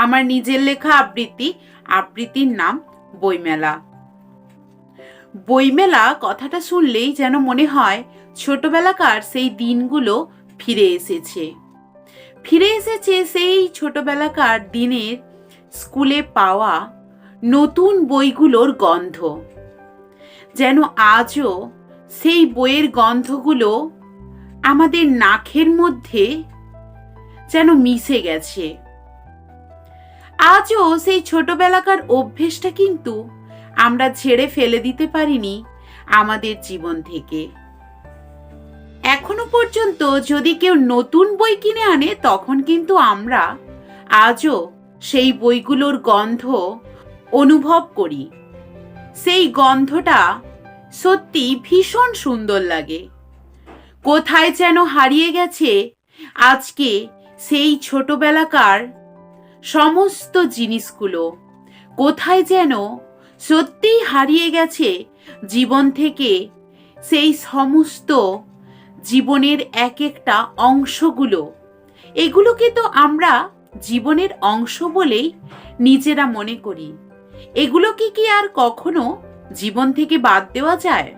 আমার নিজের লেখা আবৃত্তির নাম বইমেলা। বইমেলা কথাটা শুনলেই যেন মনে হয় ছোটবেলাকার সেই দিনগুলো ফিরে এসেছে। সেই ছোটবেলাকার দিনের স্কুলে পাওয়া নতুন বইগুলোর গন্ধ। যেন আজও সেই বইয়ের গন্ধগুলো আমাদের নাকের মধ্যে যেন মিশে গেছে। আজও সেই ছোটবেলাকার অভ্যেসটা কিন্তু আমরা ঝেড়ে ফেলে দিতে পারিনি আমাদের জীবন থেকে। এখনো পর্যন্ত যদি কেউ নতুন বই কিনে আনে, তখন কিন্তু আমরা আজও সেই বইগুলোর গন্ধ অনুভব করি। সেই গন্ধটা সত্যি ভীষণ সুন্দর লাগে। কোথায় যেন হারিয়ে গেছে আজকে সেই ছোটবেলাকার সমস্ত জিনিসগুলো। কোথায় যেন সত্যিই হারিয়ে গেছে জীবন থেকে সেই সমস্ত জীবনের এক একটা অংশগুলো। এগুলোকে তো আমরা জীবনের অংশ বলেই নিজেরা মনে করি। এগুলোকে কি আর কখনো জীবন থেকে বাদ দেওয়া যায়?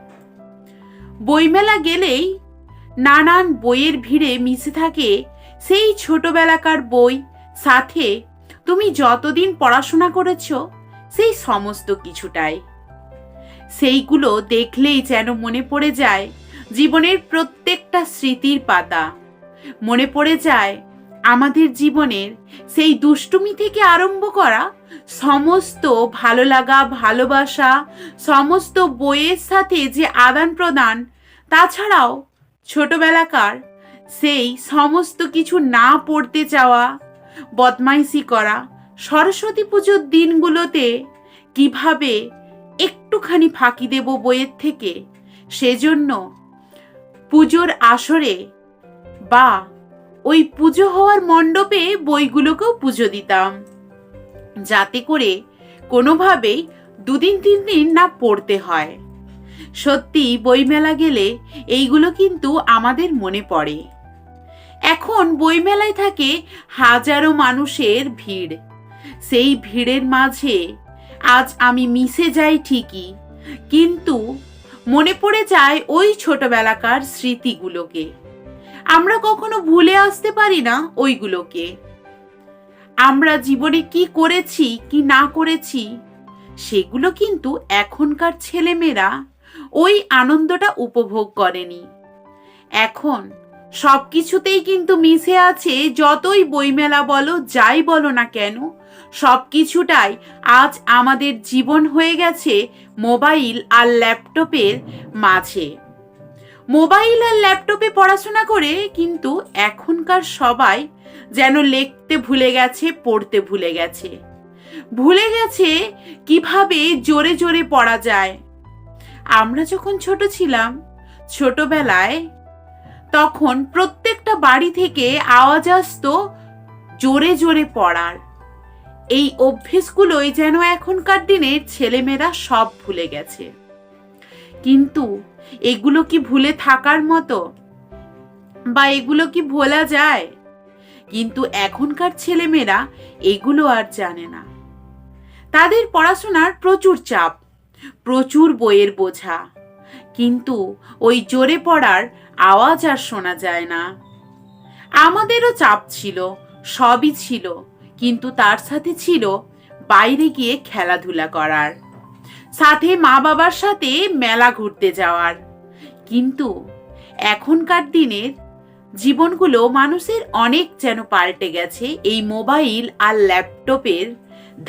বইমেলা গেলেই নানান বইয়ের ভিড়ে মিশে থাকে সেই ছোটবেলাকার বই, সাথে তুমি যতদিন পড়াশোনা করেছ সেই সমস্ত কিছুটাই। সেইগুলো দেখলেই যেন মনে পড়ে যায় জীবনের প্রত্যেকটা স্মৃতির পাতা। মনে পড়ে যায় আমাদের জীবনের সেই দুষ্টুমি থেকে আরম্ভ করা সমস্ত ভালো লাগা, ভালোবাসা, সমস্ত বইয়ের সাথে যে আদান প্রদান, তাছাড়াও ছোটবেলাকার সেই সমস্ত কিছু না পড়তে চাওয়া, বদমাইশি করা, সরস্বতী পুজোর দিনগুলোতে কিভাবে একটুখানি ফাঁকি দেব বইয়ের থেকে, সেজন্য পুজোর আসরে বা ওই পুজো হওয়ার মণ্ডপে বইগুলোকেও পুজো দিতাম, যাতে করে কোনোভাবেই 2 দিন 3 দিন না পড়তে হয়। সত্যি বইমেলা গেলে এইগুলো কিন্তু আমাদের মনে পড়ে। এখন বইমেলায় থাকে হাজারো মানুষের ভিড়। সেই ভিড়ের মাঝে আজ আমি মিশে যাই ঠিকই, কিন্তু মনে পড়ে যায় ওই ছোটবেলাকার স্মৃতিগুলোকে। আমরা কখনো ভুলে আসতে পারি না ওইগুলোকে। আমরা জীবনে কি করেছি কি না করেছি সেগুলো কিন্তু এখনকার ছেলেমেয়েরা ওই আনন্দটা উপভোগ করেনি। এখন সব কিছুতেই কিন্তু মিশে আছে, যতই বইমেলা বলো যাই বলো না কেন, সব কিছুটাই আজ আমাদের জীবন হয়ে গেছে মোবাইল আর ল্যাপটপের মাঝে। মোবাইল আর ল্যাপটপে পড়াশোনা করে কিন্তু এখনকার সবাই যেন লিখতে ভুলে গেছে, পড়তে ভুলে গেছে, ভুলে গেছে কিভাবে জোরে জোরে পড়া যায়। আমরা যখন ছোট ছিলাম, ছোটবেলায়, তখন প্রত্যেকটা বাড়ি থেকে আওয়াজ আসতো জোরে জোরে পড়ার। এই অভ্যেসগুলোই যেন এখনকার দিনের ছেলেমেয়েরা সব ভুলে গেছে। কিন্তু এগুলো কি ভুলে থাকার মতো, বা এগুলো কি ভোলা যায়? কিন্তু এখনকার ছেলেমেয়েরা এগুলো আর জানে না। তাদের পড়াশোনার প্রচুর চাপ, প্রচুর বইয়ের বোঝা, কিন্তু ওই জোরে পড়ার আওয়াজ আর শোনা যায় না। আমাদেরও চাপ ছিল, সবই ছিল, কিন্তু তার সাথে ছিল বাইরে গিয়ে খেলাধুলা করার, সাথে মা বাবার সাথে মেলা ঘুরতে যাওয়ার। কিন্তু এখনকার দিনের জীবনগুলো মানুষের অনেক যেন পাল্টে গেছে, এই মোবাইল আর ল্যাপটপের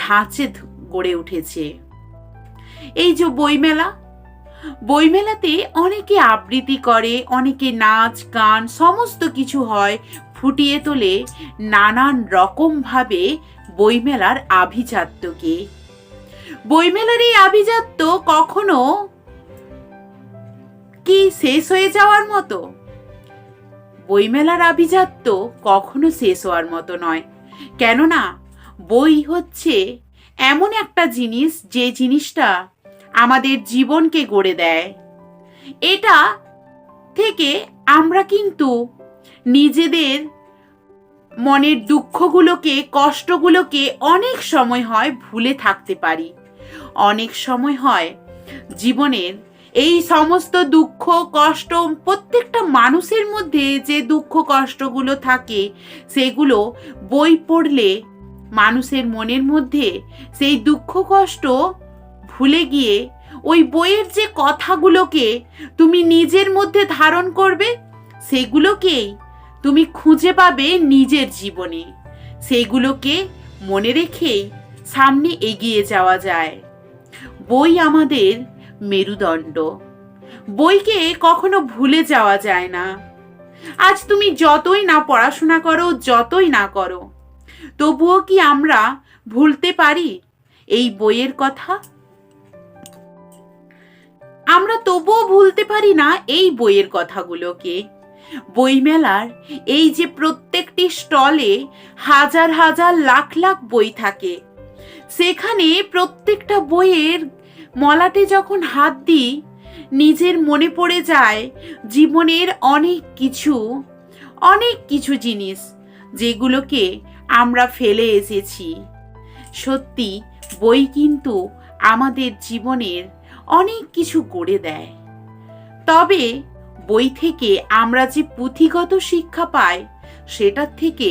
ধাঁচে গড়ে উঠেছে। এই যে বইমেলাতে অনেকে আবৃত্তি করে, অনেকে নাচ গান সমস্ত কিছু হয়, ফুটিয়ে তোলে নানান রকম ভাবে বইমেলার আভিজাত্যকে। বইমেলার এই আভিজাত্য কখনো কি শেষ হয়ে যাওয়ার মতো? বইমেলার আভিজাত্য কখনো শেষ হওয়ার মতো নয়। কেননা বই হচ্ছে এমন একটা জিনিস, যে জিনিসটা আমাদের জীবনকে গড়ে দেয়। এটা থেকে আমরা কিন্তু নিজেদের মনের দুঃখগুলোকে, কষ্টগুলোকে অনেক সময় হয় ভুলে থাকতে পারি। অনেক সময় হয় জীবনের এই সমস্ত দুঃখ কষ্ট, প্রত্যেকটা মানুষের মধ্যে যে দুঃখ কষ্টগুলো থাকে সেগুলো বই পড়লে মানুষের মনের মধ্যে সেই দুঃখ কষ্ট ভুলে গিয়ে ওই বইয়ের যে কথাগুলোকে তুমি নিজের মধ্যে ধারণ করবে, সেগুলোকেই তুমি খুঁজে পাবে নিজের জীবনে। সেগুলোকে মনে রেখেই সামনে এগিয়ে যাওয়া যায়। বই আমাদের মেরুদণ্ড। বইকে কখনো ভুলে যাওয়া যায় না। আজ তুমি যতই না পড়াশোনা করো, যতই না করো, তবুও কি আমরা ভুলতে পারি এই বইয়ের কথা? আমরা তবুও ভুলতে পারি না এই বইয়ের কথাগুলোকে। বইমেলার এই যে প্রত্যেকটি স্টলে হাজার হাজার লাখ লাখ বই থাকে, সেখানে প্রত্যেকটা বইয়ের মলাটে যখন হাত দিই, নিজের মনে পড়ে যায় জীবনের অনেক কিছু জিনিস যেগুলোকে আমরা ফেলে এসেছি। সত্যি বই কিন্তু আমাদের জীবনের অনেক কিছু গড়ে দেয়। তবে বই থেকে আমরা যে পুঁথিগত শিক্ষা পাই, সেটার থেকে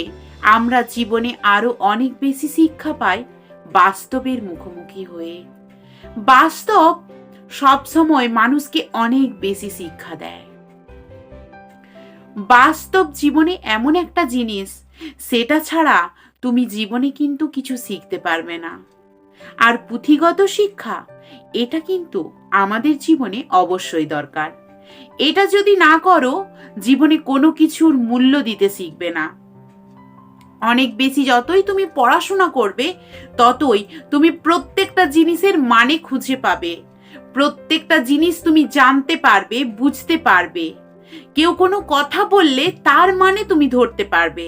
আমরা জীবনে আরো অনেক বেশি শিক্ষা পাই বাস্তবের মুখোমুখি হয়ে। বাস্তব সবসময় মানুষকে অনেক বেশি শিক্ষা দেয়। বাস্তব জীবনে এমন একটা জিনিস, সেটা ছাড়া তুমি জীবনে কিন্তু কিছু শিখতে পারবে না। আর পুঁথিগত শিক্ষা, এটা কিন্তু আমাদের জীবনে অবশ্যই দরকার। এটা যদি না করো, জীবনে কোনো কিছুর মূল্য দিতে শিখবে না। অনেক বেশি যতই তুমি পড়াশোনা করবে, ততই তুমি প্রত্যেকটা জিনিসের মানে খুঁজে পাবে। প্রত্যেকটা জিনিস তুমি জানতে পারবে, বুঝতে পারবে। কেউ কোনো কথা বললে তার মানে তুমি ধরতে পারবে।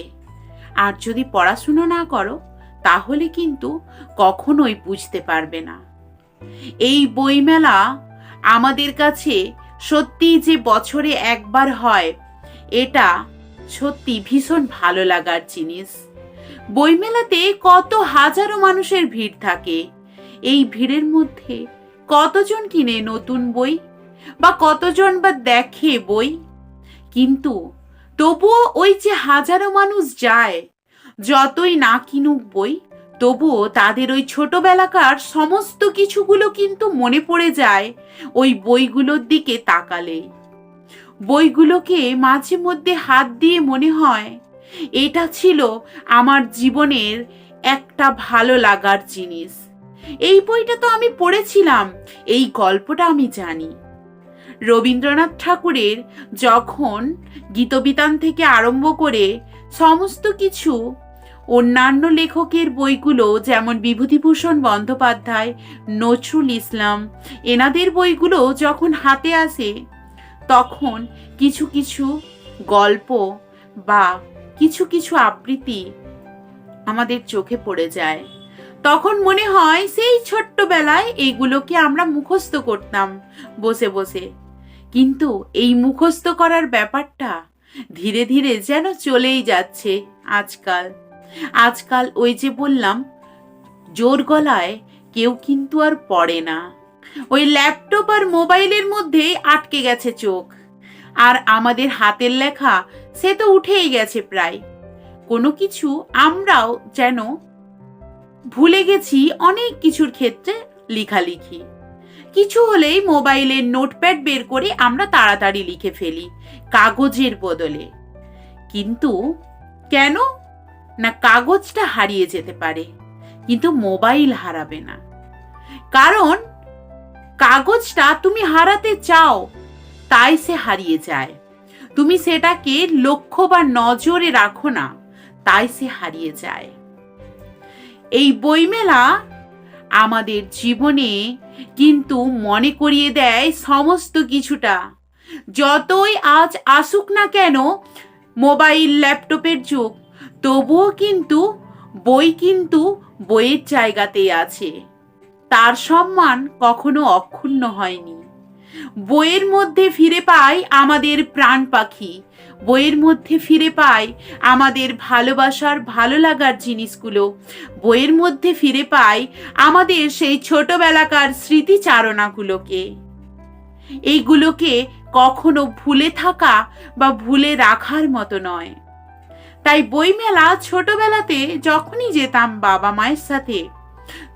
আর যদি পড়াশোনা না করো, তাহলে কিন্তু কখনোই বুঝতে পারবে না। এই বইমেলা আমাদের কাছে সত্যি যে বছরে একবার হয়, এটা সত্যি ভীষণ ভালো লাগার জিনিস। বইমেলাতে কত হাজারো মানুষের ভিড় থাকে। এই ভিড়ের মধ্যে কতজন কিনে নতুন বই, বা কতজন বা দেখে বই, কিন্তু তবুও ওই যে হাজারো মানুষ যায়, যতই না কিনুক বই, তবুও তাদের ওই ছোটবেলাকার সমস্ত কিছুগুলো কিন্তু মনে পড়ে যায় ওই বইগুলোর দিকে তাকালে। বইগুলোকে মাঝে মধ্যে হাত দিয়ে মনে হয় এটা ছিল আমার জীবনের একটা ভালো লাগার জিনিস। এই বইটা তো আমি পড়েছিলাম, এই গল্পটা আমি জানি। রবীন্দ্রনাথ ঠাকুরের যখন গীতবিতান থেকে আরম্ভ করে সমস্ত কিছু, অন্যান্য লেখকের বইগুলো যেমন বিভূতিভূষণ বন্দ্যোপাধ্যায়, নজরুল ইসলাম, এনাদের বইগুলো যখন হাতে আসে, তখন কিছু কিছু গল্প বা কিছু কিছু আবৃত্তি আমাদের চোখে পড়ে যায়। তখন মনে হয় সেই ছোট্টবেলায় এইগুলোকে আমরা মুখস্থ করতাম বসে বসে। কিন্তু এই মুখস্থ করার ব্যাপারটা ধীরে ধীরে যেন চলেই যাচ্ছে আজকাল ওই যে বললাম, জোর গলায় কেউ কিন্তু আর পড়ে না। ওই ল্যাপটপ আর মোবাইলের মধ্যেই আটকে গেছে চোখ। আর আমাদের হাতের লেখা সে তো উঠেই গেছে প্রায়। কোনো কিছু আমরাও যেন ভুলে গেছি অনেক কিছুর ক্ষেত্রে লেখালেখি। কিছু হলেই মোবাইলের নোটপ্যাড বের করে আমরা তাড়াতাড়ি লিখে ফেলি কাগজের বদলে। কিন্তু কেন না, কাগজটা হারিয়ে যেতে পারে, কিন্তু মোবাইল হারাবে না। কারণ কাগজটা তুমি হারাতে চাও, তাই সে হারিয়ে যায়। তুমি সেটাকে লক্ষ্য বা নজরে রাখো না, তাই সে হারিয়ে যায়। এই বইমেলা আমাদের জীবনে কিন্তু মনে করিয়ে দেয় সমস্ত কিছুটা। যতই আজ আসুক না কেন মোবাইল ল্যাপটপের যুগ, তবুও কিন্তু বইয়ের জায়গাতেই আছে। তার সম্মান কখনো অক্ষুণ্ণ হয়নি। বইয়ের মধ্যে ফিরে পাই আমাদের প্রাণ পাখি, বইয়ের মধ্যে ফিরে পাই আমাদের ভালোবাসার ভালো লাগার জিনিসগুলো, বইয়ের মধ্যে ফিরে পাই আমাদের সেই ছোটবেলাকার স্মৃতিচারণাগুলোকে। এইগুলোকে কখনো ভুলে থাকা বা ভুলে রাখার মতো নয়। তাই বইমেলা ছোটবেলাতে যখনই যেতাম বাবা মায়ের সাথে,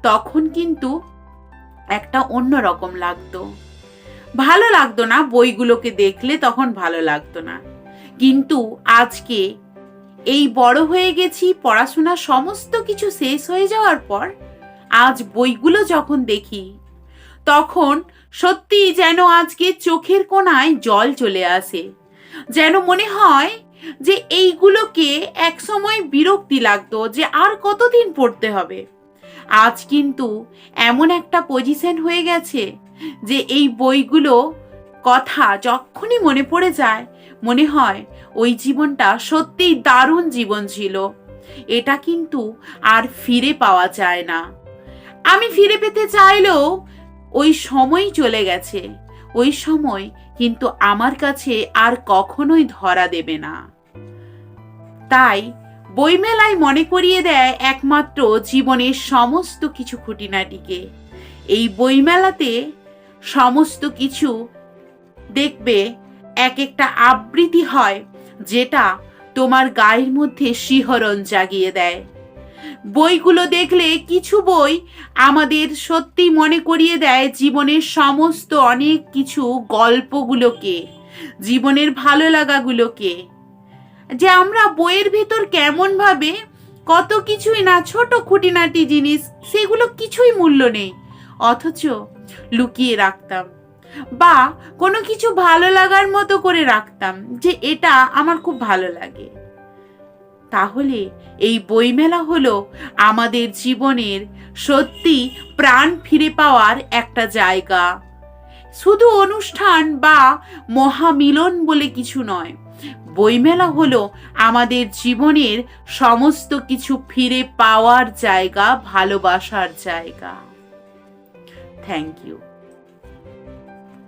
তখন কিন্তু একটা অন্যরকম লাগতো। ভালো লাগতো না, বইগুলোকে দেখলে তখন ভালো লাগতো না। কিন্তু আজকে এই বড় হয়ে গেছি, পড়াশোনা সমস্ত কিছু শেষ হয়ে যাওয়ার পর আজ বইগুলো যখন দেখি, তখন সত্যি যেন আজকে চোখের কোণায় জল চলে আসে। যেন মনে হয় যে এইগুলোকে একসময় বিরক্তি লাগতো যে আর কতদিন পড়তে হবে। আজ কিন্তু এমন একটা পজিশন হয়ে গেছে যে এই বইগুলো কথা যখনই মনে পড়ে যায়, মনে হয় ওই জীবনটা সত্যিই দারুণ জীবন ছিল। এটা কিন্তু আর ফিরে পাওয়া যায় না। আমি ফিরে পেতে চাইলেও ওই সময় চলে গেছে। ওই সময় কিন্তু আমার কাছে আর কখনোই ধরা দেবে না। তাই বইমেলায় মনে করিয়ে দেয় একমাত্র জীবনের সমস্ত কিছু খুঁটিনাটিকে। এই বইমেলাতে সমস্ত কিছু দেখবে এক একটা আবৃত্তি হয়, যেটা তোমার গায়ের মধ্যে শিহরণ জাগিয়ে দেয়। বইগুলো দেখলে কিছু বই আমাদের সত্যি মনে করিয়ে দেয় জীবনের সমস্ত অনেক কিছু গল্পগুলোকে, জীবনের ভালো লাগাগুলোকে, যে আমরা বইয়ের ভিতর কেমন ভাবে কত কিছুই না, ছোট খুঁটিনাটি জিনিস, সেগুলো কিছুই মূল্য নেই, অথচ লুকিয়ে রাখতাম বা কোনো কিছু ভালো লাগার মতো করে রাখতাম যে এটা আমার খুব ভালো লাগে। তাহলে এই বইমেলা হলো আমাদের জীবনের সত্যি প্রাণ ফিরে পাওয়ার একটা জায়গা। শুধু অনুষ্ঠান বা মহামিলন বলে কিছু নয়, বইমেলা হলো আমাদের জীবনের সমস্ত কিছু ফিরে পাওয়ার জায়গা, ভালোবাসার জায়গা। Thank you.